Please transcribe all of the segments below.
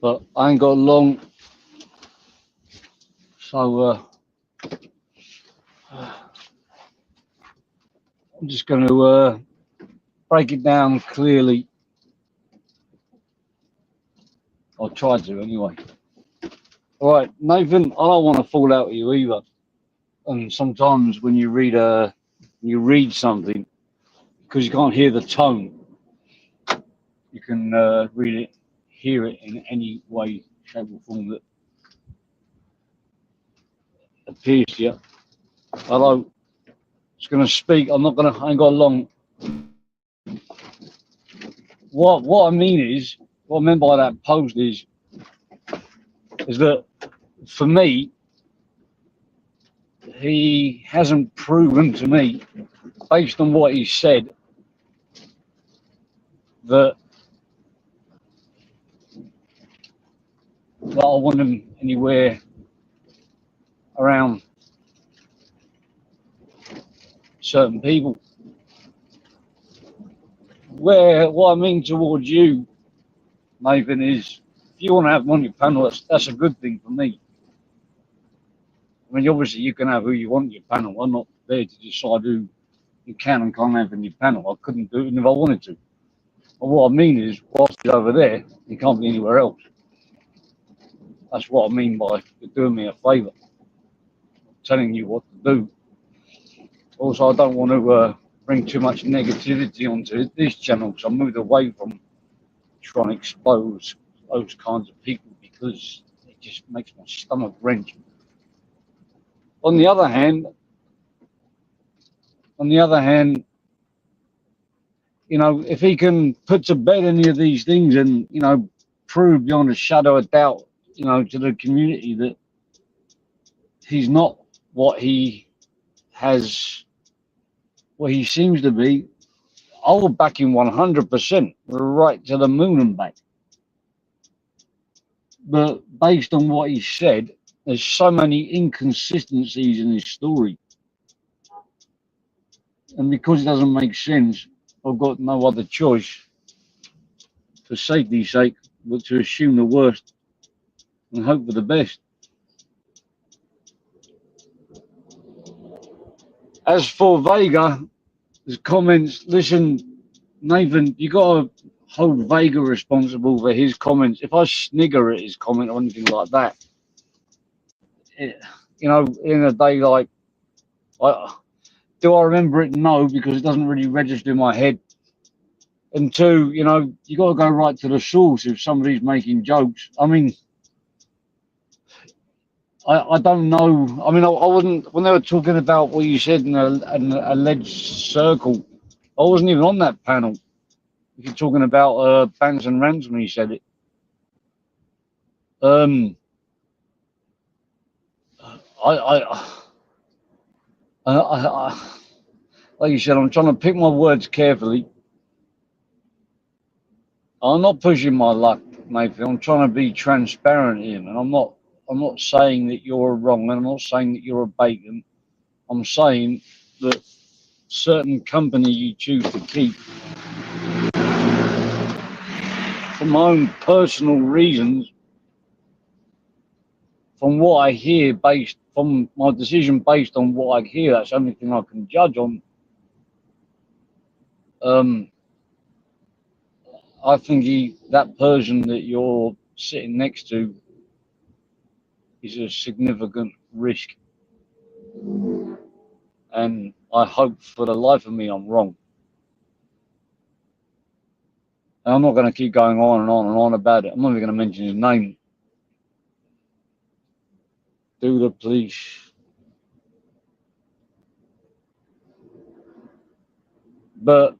but I ain't got long, so I'm just going to break it down clearly. I'll try to anyway. All right, Nathan, I don't want to fall out with you either. And sometimes when you read something, because you can't hear the tone, you can hear it in any way, shape, or form that appears to you. Although I was going to speak, I ain't got long. What I mean is, what I meant by that post is that for me, he hasn't proven to me, based on what he said, that I want him anywhere around certain people. What I mean towards you, Nathan, is if you want to have him on your panel, that's a good thing for me. I mean, obviously you can have who you want on your panel. I'm not there to decide who you can and can't have in your panel. I couldn't do it even if I wanted to. But what I mean is, whilst he's over there, he can't be anywhere else. That's what I mean by you're doing me a favour, telling you what to do. Also, I don't want to bring too much negativity onto this channel, because I moved away from trying to expose those kinds of people, because it just makes my stomach wrench. On the other hand, you know, if he can put to bed any of these things and, you know, prove beyond a shadow of doubt, you know, to the community that he's not what he seems to be, I'll back him 100%, right to the moon and back. But based on what he said, there's so many inconsistencies in his story. And because it doesn't make sense, I've got no other choice, for safety's sake, but to assume the worst and hope for the best. As for Vega, his comments, listen, Nathan, you got to hold Vega responsible for his comments. If I snigger at his comment or anything like that, you know, in a day like, do I remember it? No, because it doesn't really register in my head. And two, you know, you got to go right to the source if somebody's making jokes. I mean, I don't know. I mean, I wasn't, when they were talking about what you said in an alleged circle, I wasn't even on that panel. If you're talking about Banks and Rants when he said it. Like you said, I'm trying to pick my words carefully. I'm not pushing my luck, Nathan. I'm trying to be transparent here, and I'm not saying that you're wrong, and I'm not saying that you're a bacon. I'm saying that certain company you choose to keep, for my own personal reasons, from what I hear, based from my decision based on what I hear, that's the only thing I can judge on. I think that person that you're sitting next to is a significant risk. And I hope for the life of me I'm wrong. And I'm not going to keep going on and on and on about it. I'm not even going to mention his name. Do the police. But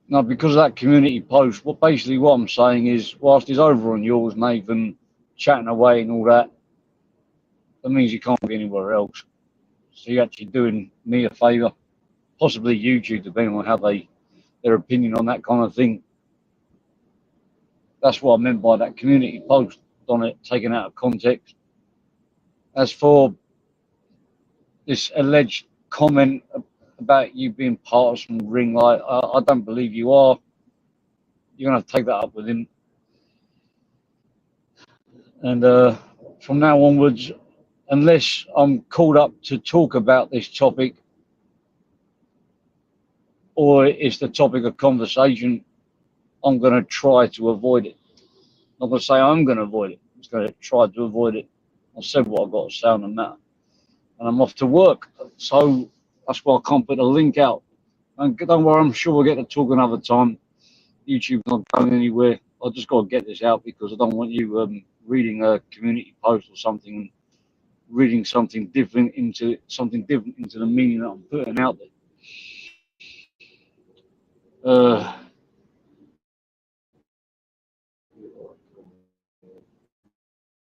no, because of that community post, what I'm saying is, whilst he's over on yours, Nathan, chatting away and all that, that means he can't be anywhere else. So you're actually doing me a favour, possibly YouTube, depending on how their opinion on that kind of thing. That's what I meant by that community post on it, taken out of context. As for this alleged comment about you being part of some ring light, I don't believe you are. You're going to have to take that up with him. And from now onwards, unless I'm called up to talk about this topic or it's the topic of conversation, I'm going to try to avoid it. I'm not going to say I'm going to avoid it. I'm just going to try to avoid it. I've said what I've got to say on the matter. And I'm off to work. So that's why I can't put a link out. And don't worry, I'm sure we'll get to talk another time. YouTube's not going anywhere. I just got to get this out because I don't want you reading a community post or something, reading something different into the meaning that I'm putting out there.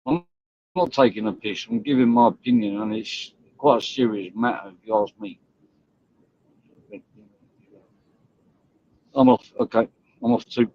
I'm not taking a piss. I'm giving my opinion, and it's quite a serious matter if you ask me. I'm off. Okay, I'm off too.